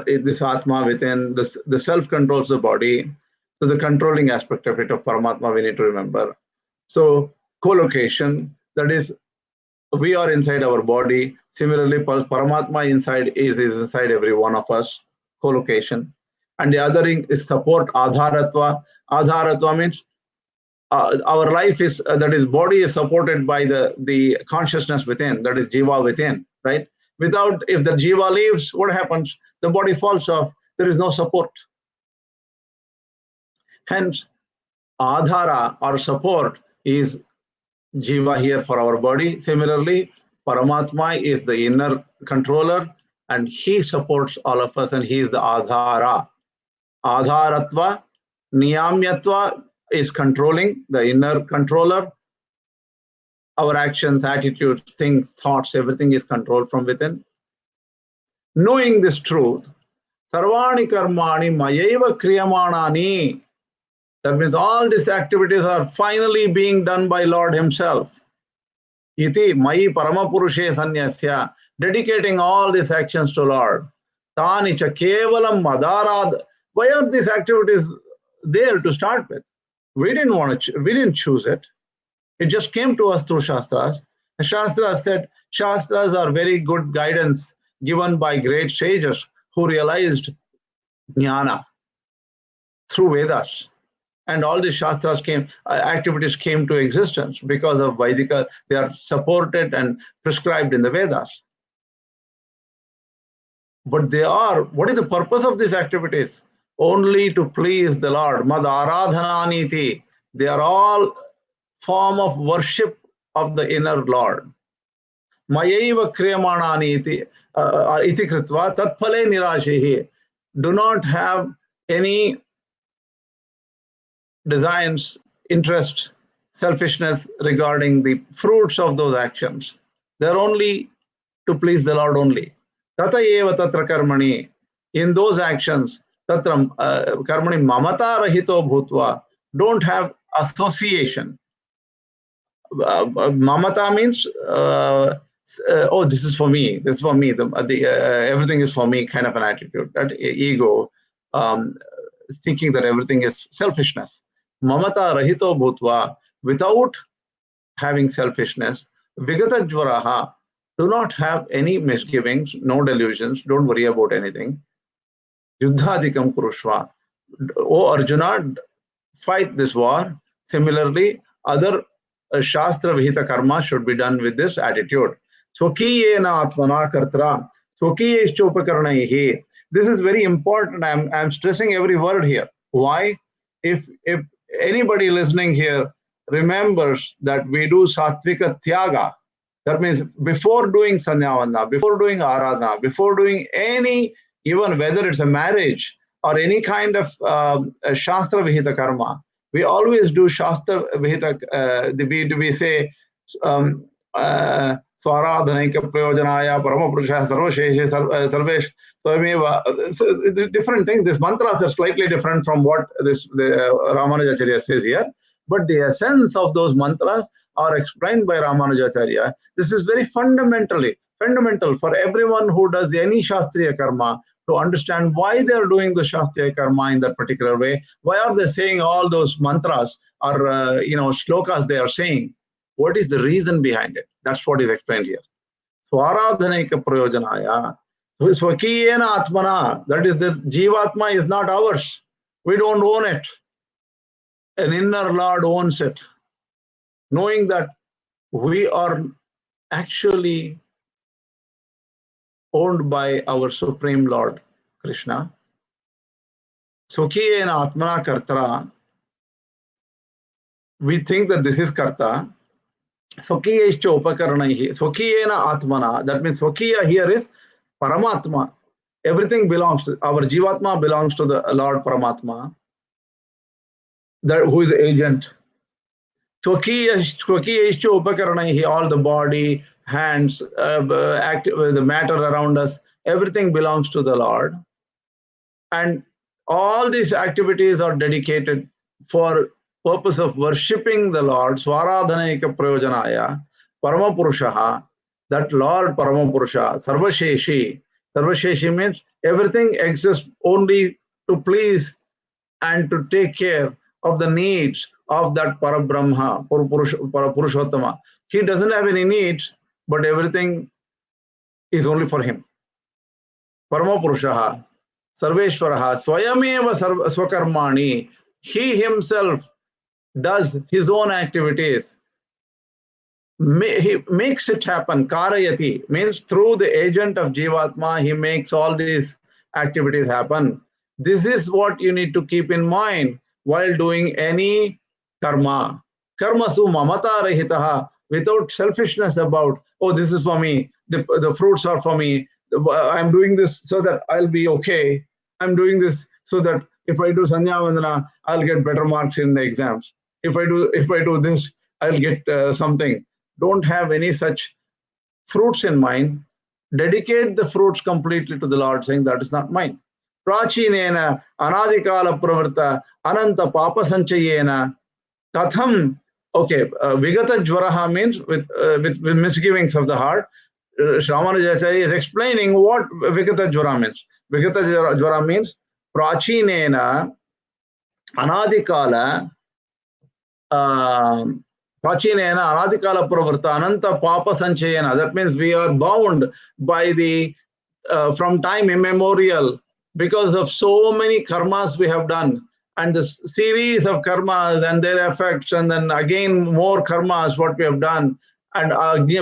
this Atma within, the self controls the body. So the controlling aspect of it, of Paramatma, we need to remember. So co-location, that is, we are inside our body. Similarly, Paramatma inside is inside every one of us, co-location. And the other thing is support, adharatva. Adharatva means our life is, that is, body is supported by the consciousness within, that is Jiva within, right? Without, if the Jiva leaves, what happens? The body falls off. There is no support. Hence, adhara or support is Jiva here for our body. Similarly, Paramatma is the inner controller, and he supports all of us, and he is the adhara. Adharatva, niyamyatva is controlling, the inner controller. Our actions, attitudes, things, thoughts, everything is controlled from within. Knowing this truth, sarvani karmani mayeva kriyamanani. That means all these activities are finally being done by Lord himself. Iti mayi paramapurushe sanyasya, dedicating all these actions to Lord. Tani cha kevalam madarad. Why are these activities there to start with? We didn't choose it. It just came to us through Shastras. The Shastras said, Shastras are very good guidance given by great sages who realized jnana through Vedas. And all these Shastras activities came to existence because of Vaidika. They are supported and prescribed in the Vedas. But what is the purpose of these activities? Only to please the Lord. Mad aradhananiti. They are all form of worship of the inner Lord. Mayaiva kriyamanani iti kritva tatphale nirashihi. Do not have any designs, interest, selfishness regarding the fruits of those actions. They're only to please the Lord only. Tata eva tatra karmani. In those actions, tatra karmani mamata rahito bhutva. Don't have association. Mamata means, oh, this is for me. This is for me. Everything is for me kind of an attitude. That ego, thinking that everything is selfishness. Mamata rahito bhutva, without having selfishness. Vigata jvaraha, do not have any misgivings, no delusions, don't worry about anything. Yuddhadikam kurushva. O Arjuna, fight this war. Similarly, other Shastra Vihita karma should be done with this attitude. Swakiyena atmana kartra, swakiyeshchopakarnaihi. This is very important. I'm stressing every word here. Why? If anybody listening here remembers that we do Sattvika Tyaga, that means before doing Sanyavana, before doing Aradhana, before doing any, even whether it's a marriage or any kind of Shastra Vihita karma, we always do Shastra Vihita, we say Swaradhanaika Prayojanaya, Paramapurusha, Sarvasheshe, Sarvesh, Swameva. Different things. These mantras are slightly different from what the Ramanujacharya says here. But the essence of those mantras are explained by Ramanujacharya. This is very fundamental for everyone who does any Shastriya karma to understand why they are doing the Shastriya karma in that particular way. Why are they saying all those mantras or shlokas they are saying? What is the reason behind it? That's what is explained here. Swaradhanaika prayojanaya. Swakiyena atmana. That is, the Jivatma is not ours. We don't own it. An inner Lord owns it. Knowing that we are actually owned by our Supreme Lord, Krishna. Swakiyena atmana kartara. We think that this is karta. Swakiya upakaranahi. Swakiyena atmana. That means Swakiya here is Paramatma. Everything belongs to our Jivatma, belongs to the Lord Paramatma, who is the agent. Swakiya upakaranahi. All the body, hands, the matter around us, everything belongs to the Lord. And all these activities are dedicated for purpose of worshipping the Lord. Swaradhanaika prayojanaya, Paramapurushaha, that Lord Paramapurusha, Sarvasheshi. Sarvasheshi means everything exists only to please and to take care of the needs of that Parabrahma, Parapurushottama. He doesn't have any needs, but everything is only for him. Paramapurushaha, Sarveshwaraha, Swayameva Swakarmani. He himself does his own activities. He makes it happen. Karayati means through the agent of Jivatma, he makes all these activities happen. This is what you need to keep in mind while doing any karma. Karmasu mamata rahitaha, without selfishness about, oh, this is for me, the fruits are for me, I'm doing this so that I'll be okay. I'm doing this so that if I do Sandhya Vandana, I'll get better marks in the exams. If I do this, I'll get something. Don't have any such fruits in mind. Dedicate the fruits completely to the Lord, saying that is not mine. Prachinena anadikala pravarta ananta papa sanchayena katham. Okay, vigata jvaraha means with misgivings of the heart. Ramanujacharya is explaining what vigata jvara means. Vigata jvara means prachinena anadikala Prachinena Anadikala Pravarta Ananta Papa Sanchayana. That means we are bound by the from time immemorial because of so many karmas we have done, and the series of karmas and their effects, and then again more karmas what we have done, and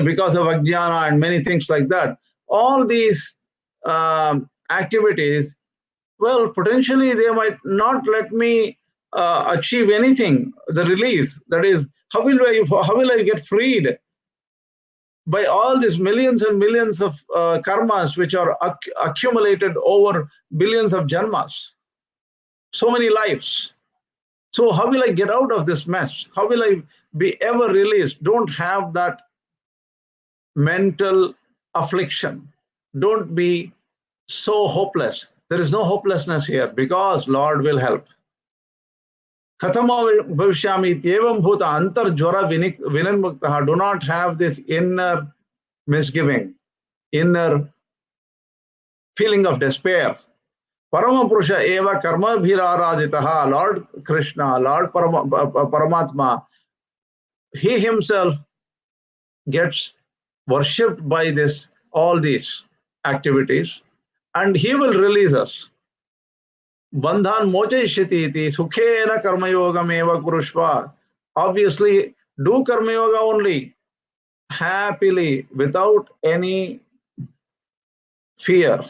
because of Ajnana and many things like that. All these activities, well, potentially they might not let me achieve anything, the release. That is, how will I get freed by all these millions and millions of karmas which are accumulated over billions of janmas, so many lives. So how will I get out of this mess? How will I be ever released? Don't have that mental affliction. Don't be so hopeless. There is no hopelessness here because Lord will help. Katama bhavishyami ityevam bhuta antar jvara vinirmuktaha. Do not have this inner misgiving, inner feeling of despair. Paramapurusha eva karma bhiraraditaha. Lord Krishna, Lord Paramatma, he himself gets worshipped by all these activities, and he will release us. Bandhan mochayishyati iti sukhena karma yogam eva kurushva. Obviously, do karma yoga only happily without any fear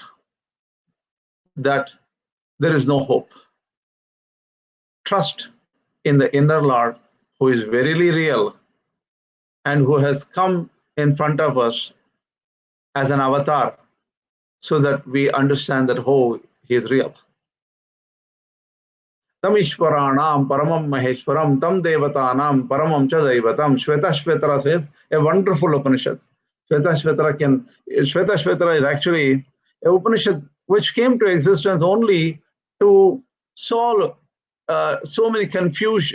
that there is no hope. Trust in the inner Lord who is verily real and who has come in front of us as an avatar so that we understand that, oh, he is real. Tam Ishwaranam Paramam Maheshwaram Tam Devatanam Paramam Cha Daivatam. Shvetashvetara says a wonderful Upanishad. Shvetashvetara is actually a Upanishad which came to existence only to solve so many confusions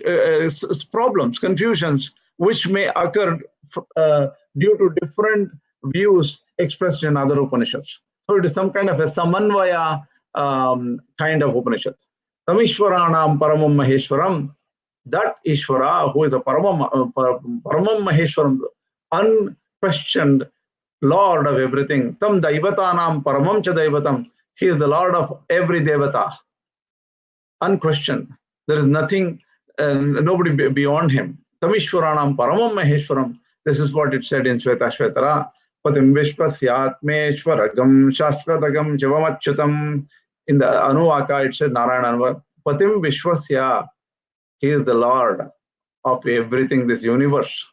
which may occur due to different views expressed in other Upanishads. So it is some kind of a Samanvaya kind of Upanishad. Tamishwaranam Paramam Maheshwaram, that Ishwara, who is a Paramam Maheshwaram, unquestioned Lord of everything. Tam Daivatanam Paramam Cha Daivatam, he is the Lord of every Devata, unquestioned. There is nothing, nobody beyond him. Tamishwaranam Paramam Maheshwaram. This is what it said in Shvetashvetara. Patim Vishwasyatmeshwaragam Shastradagam Jivamachyutam. In the Anuvaka, it said Narayana. Patim Vishwasya, he is the Lord of everything, this universe.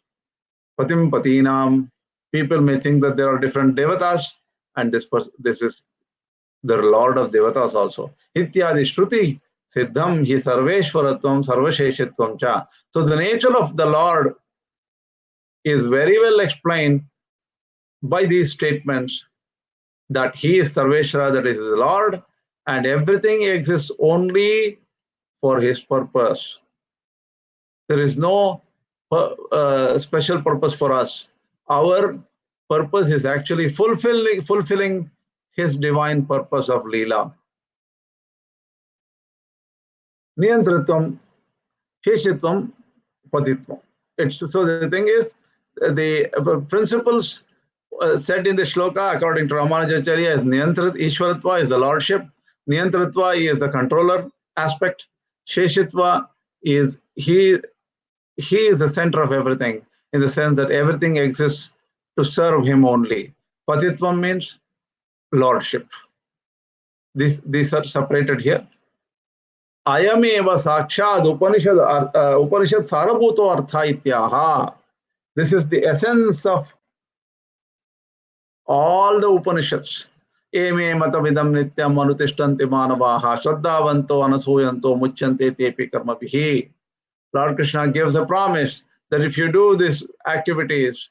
Patim Patinam, people may think that there are different devatas, and this is the Lord of devatas also. Ityadi Shruti Siddham hi Sarveshwaratvam Sarvasheshitvam cha. So the nature of the Lord is very well explained by these statements that he is Sarveshwara, that is the Lord, and everything exists only for his purpose. There is no special purpose for us. Our purpose is actually fulfilling his divine purpose of Leela. Niyantritvam, Sheshitvam, Patitvam. So the thing is, the principles said in the shloka according to Ramanuja.org is Niyantrit, Ishwaratva is the lordship, Niyantritva is the controller aspect, Sheshitva is he is the center of everything in the sense that everything exists to serve him only. Patitvam means lordship. These are separated here. Ayameva sakshad Upanishad sarabhuto artha ityaha. This is the essence of all the Upanishads. Eme matavidam nityam manutishtanti manavaha shraddhavanto anasuyanto muchyante tepi karmabihi. Lord Krishna gives a promise that if you do these activities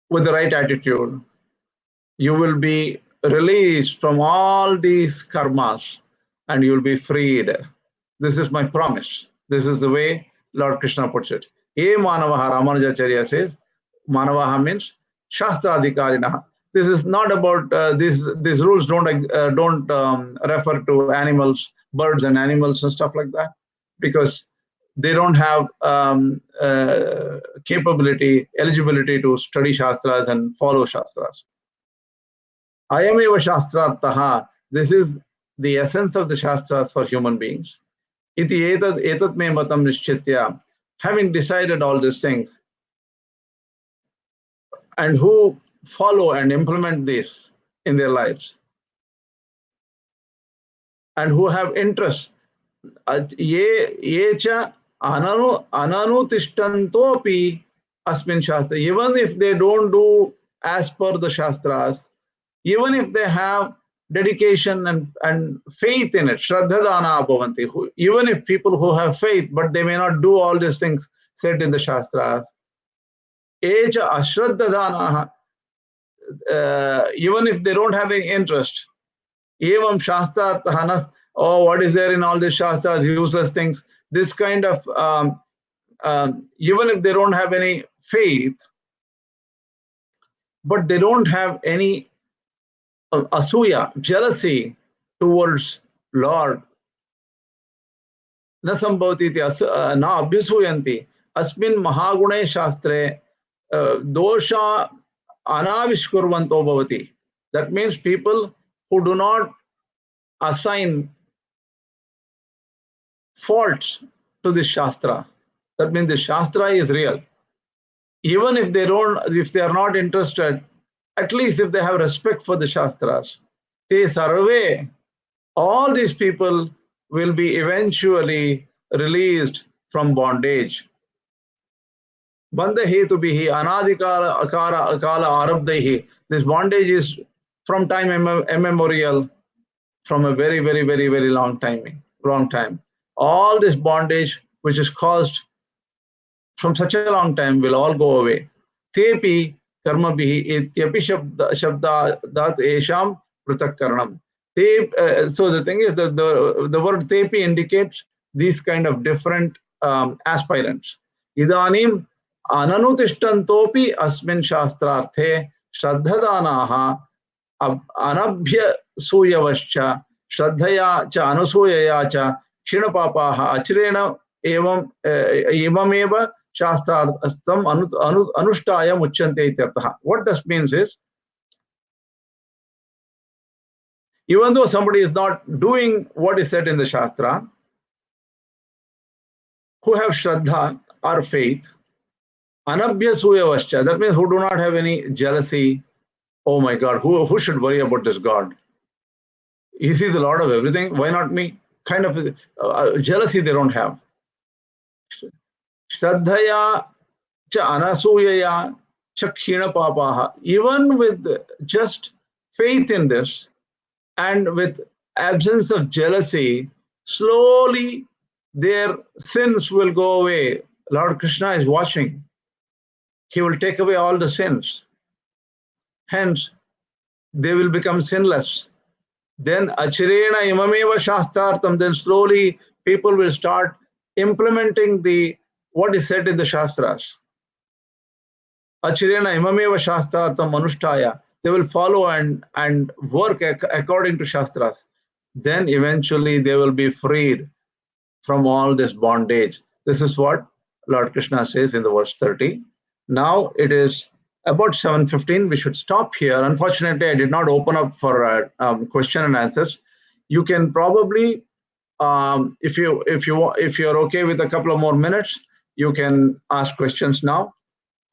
with the right attitude, you will be released from all these karmas and you will be freed. This is my promise. This is the way Lord Krishna puts it. E Manavaha, Ramanuja.org says, Manavaha means Shastra Adhikarinaha. This is not about these rules don't refer to animals, birds and animals and stuff like that, because they don't have eligibility to study Shastras and follow Shastras. Ayameva Shastrartaha. This is the essence of the Shastras for human beings. Iti etat me matam nishchitya. Having decided all these things, and who follow and implement this in their lives, and who have interest, yecha ananutishtantopi asmin shastra. Even if they don't do as per the Shastras, even if they have dedication and faith in it, shraddhadana bhavanti. Even if people who have faith, but they may not do all these things said in the Shastras, echa ashraddhadana, even if they don't have any interest, evam shastarthanas, oh, what is there in all these Shastras, useless things, this kind of, even if they don't have any faith, but they don't have any asuya, jealousy towards Lord. Na sambhavati na abhyasuyanti asmin mahagune shastre dosha anavishkurvanto bhavati. That means people who do not assign faults to the Shastra. That means the Shastra is real. Even if they are not interested, at least if they have respect for the Shastras, they sarve, all these people will be eventually released from bondage. Bandha hetubihi anadikala akala arabdaihi. This bondage is from time immemorial, from a very, very, very, very long time. All this bondage which is caused from such a long time will all go away. Tepi karmabhihi ityapi shabdat esham prithakkaranam. So the thing is that the word tepi indicates these kind of different aspirants. Idanim ananutishtantopi asmin shastrarthe shraddhadanaha anabhya suyavascha shraddhaya cha anusuyaya cha kshinapapah achrena evam imameva shastrastam anushtaya muchyante ityartha. What this means is, even though somebody is not doing what is said in the Shastra, who have Shraddha or faith, Anabhya Suyavascha, that means who do not have any jealousy. Oh my God, who should worry about this God? Is he the Lord of everything? Why not me? Kind of jealousy they don't have. Shraddhaya cha anasuyaya cha kshina papaha. Even with just faith in this, and with absence of jealousy, slowly their sins will go away. Lord Krishna is watching. He will take away all the sins. Hence, they will become sinless. Then achirena imameva shastartam, then slowly people will start implementing what is said in the Shastras. Achirena imameva shastartam manushtaya. They will follow and work according to Shastras. Then eventually they will be freed from all this bondage. This is what Lord Krishna says in the verse 30. Now it is about 7:15. We should stop here. Unfortunately, I did not open up for question and answers. You can probably, if you're okay with a couple of more minutes, you can ask questions now.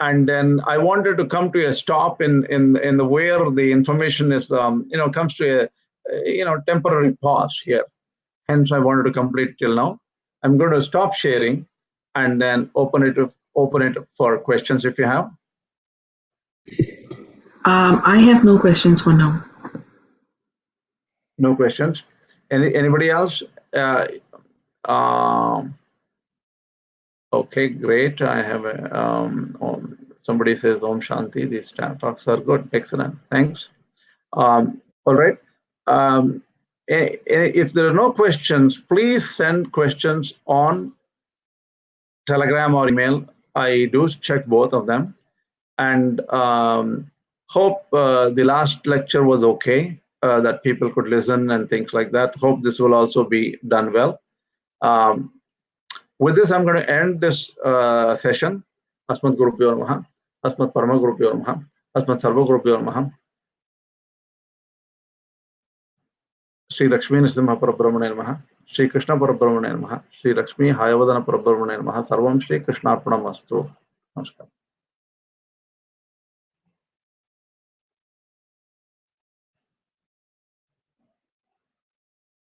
And then I wanted to come to a stop in the where the information is comes to a temporary pause here. Hence, I wanted to complete till now. I'm going to stop sharing and then open it for questions if you have. I have no questions for now. No questions. Anybody else? Okay, great. I have somebody says Om Shanti. These talks are good. Excellent. Thanks. All right. If there are no questions, please send questions on Telegram or email. I do check both of them, and hope the last lecture was okay, that people could listen and things like that. Hope this will also be done well. With this, I'm going to end this session. Asmat Gurubhyo Namaha, Asmat Parama Gurubhyo Namaha, Asmat Sarva Gurubhyo Namaha. Shri Lakshmi Nrsimha Parabrahmane Namaha, Shri Krishna Parabrahmane Namaha, Shri Lakshmi Hayavadana Parabrahmane Namaha, Sarvam Shri Krishna Arpanamastu. Namaskar.